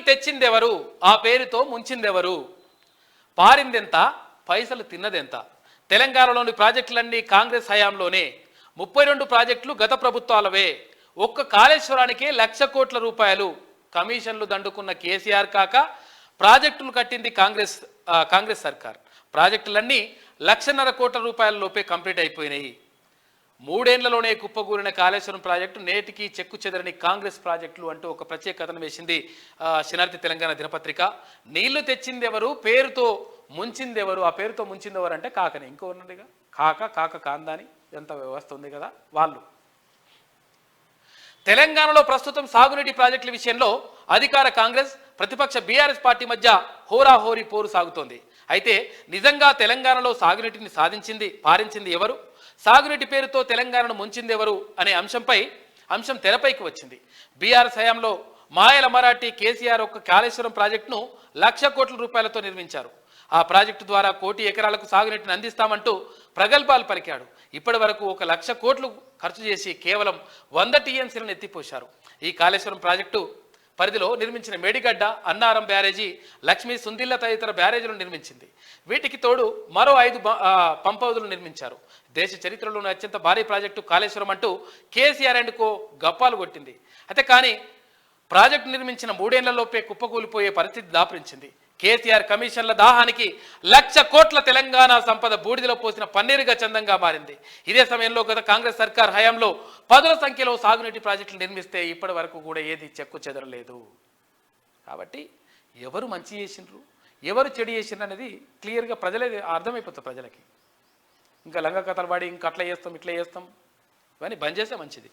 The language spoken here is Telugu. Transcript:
తెచ్చిందెవరు, ఆ పేరుతో ముంచిందెవరు? పారిందెంత, పైసలు తిన్నదెంత? తెలంగాణలోని ప్రాజెక్టులన్నీ కాంగ్రెస్ హయాంలోనే. 32 ప్రాజెక్టులు గత ప్రభుత్వాలవే. ఒక్క కాళేశ్వరానికే 1,00,000 కోట్ల రూపాయలు. కమిషన్లు దండుకున్న కేసీఆర్ కాక ప్రాజెక్టులు కట్టింది కాంగ్రెస్ సర్కార్. ప్రాజెక్టులన్నీ 1,50,000 కోట్ల రూపాయల లోపే కంప్లీట్ అయిపోయినాయి. 3 ఏళ్లలోనే కుప్పగూలిన కాళేశ్వరం ప్రాజెక్టు నేటికి చెక్కు చెదరని కాంగ్రెస్ ప్రాజెక్టులు అంటూ ఒక ప్రత్యేక కథనం వేసింది శనార్థి తెలంగాణ దినపత్రిక. నీళ్లు తెచ్చిందెవరు, పేరుతో ముంచిందెవరు? ఆ పేరుతో ముంచిందెవరు అంటే కాకనే. ఇంకో ఉన్నదిగా కాక కాందాని ఎంత వ్యవస్థ ఉంది కదా వాళ్ళు. తెలంగాణలో ప్రస్తుతం సాగునీటి ప్రాజెక్టుల విషయంలో అధికార కాంగ్రెస్, ప్రతిపక్ష బీఆర్ఎస్ పార్టీ మధ్య హోరాహోరీ పోరు సాగుతోంది. అయితే నిజంగా తెలంగాణలో సాగునీటిని పారించింది ఎవరు? సాగునీటి పేరుతో తెలంగాణను ముంచింది ఎవరు అనే అంశం తెరపైకి వచ్చింది. బీఆర్ఎస్ హయాంలో మాయల మరాఠీ కేసీఆర్ ఒక్క కాళేశ్వరం ప్రాజెక్టును 1,00,000 కోట్ల రూపాయలతో నిర్మించారు. ఆ ప్రాజెక్టు ద్వారా 1 కోటి ఎకరాలకు సాగునీటిని అందిస్తామంటూ ప్రగల్భాలు పలికాడు. ఇప్పటి వరకు 1,00,000 కోట్లు ఖర్చు చేసి కేవలం 100 టీఎంసీలను ఎత్తిపోశారు. ఈ కాళేశ్వరం ప్రాజెక్టు పరిధిలో నిర్మించిన మేడిగడ్డ, అన్నారం బ్యారేజీ, లక్ష్మీ, సుందిల్ల తదితర బ్యారేజీలను నిర్మించింది. వీటికి తోడు మరో 5 పంప్ హౌజులు నిర్మించారు. దేశ చరిత్రలోని అత్యంత భారీ ప్రాజెక్టు కాళేశ్వరం అంటూ కేసీఆర్ అండ్ కో గప్పాలు కొట్టింది. అయితే కానీ ప్రాజెక్టు నిర్మించిన 3 ఏళ్లలోపే కుప్పకూలిపోయే పరిస్థితి దాపురించింది. కేసీఆర్ కమిషన్ల దాహానికి 1,00,000 కోట్ల తెలంగాణ సంపద బూడిదలో పోసిన పన్నీరుగా చందంగా మారింది. ఇదే సమయంలో గత కాంగ్రెస్ సర్కార్ హయాంలో పదుల సంఖ్యలో సాగునీటి ప్రాజెక్టులు నిర్మిస్తే ఇప్పటి వరకు కూడా ఏది చెక్కు చెదరలేదు. కాబట్టి ఎవరు మంచి చేసిండ్రు, ఎవరు చెడు చేసిండ్రు అనేది క్లియర్గా ప్రజలే అర్థమైపోతుంది. ప్రజలకి ఇంకా లంగ కథలు పడి ఇంకా అట్లా చేస్తాం ఇట్లా చేస్తాం ఇవన్నీ బంద్ చేస్తే మంచిది.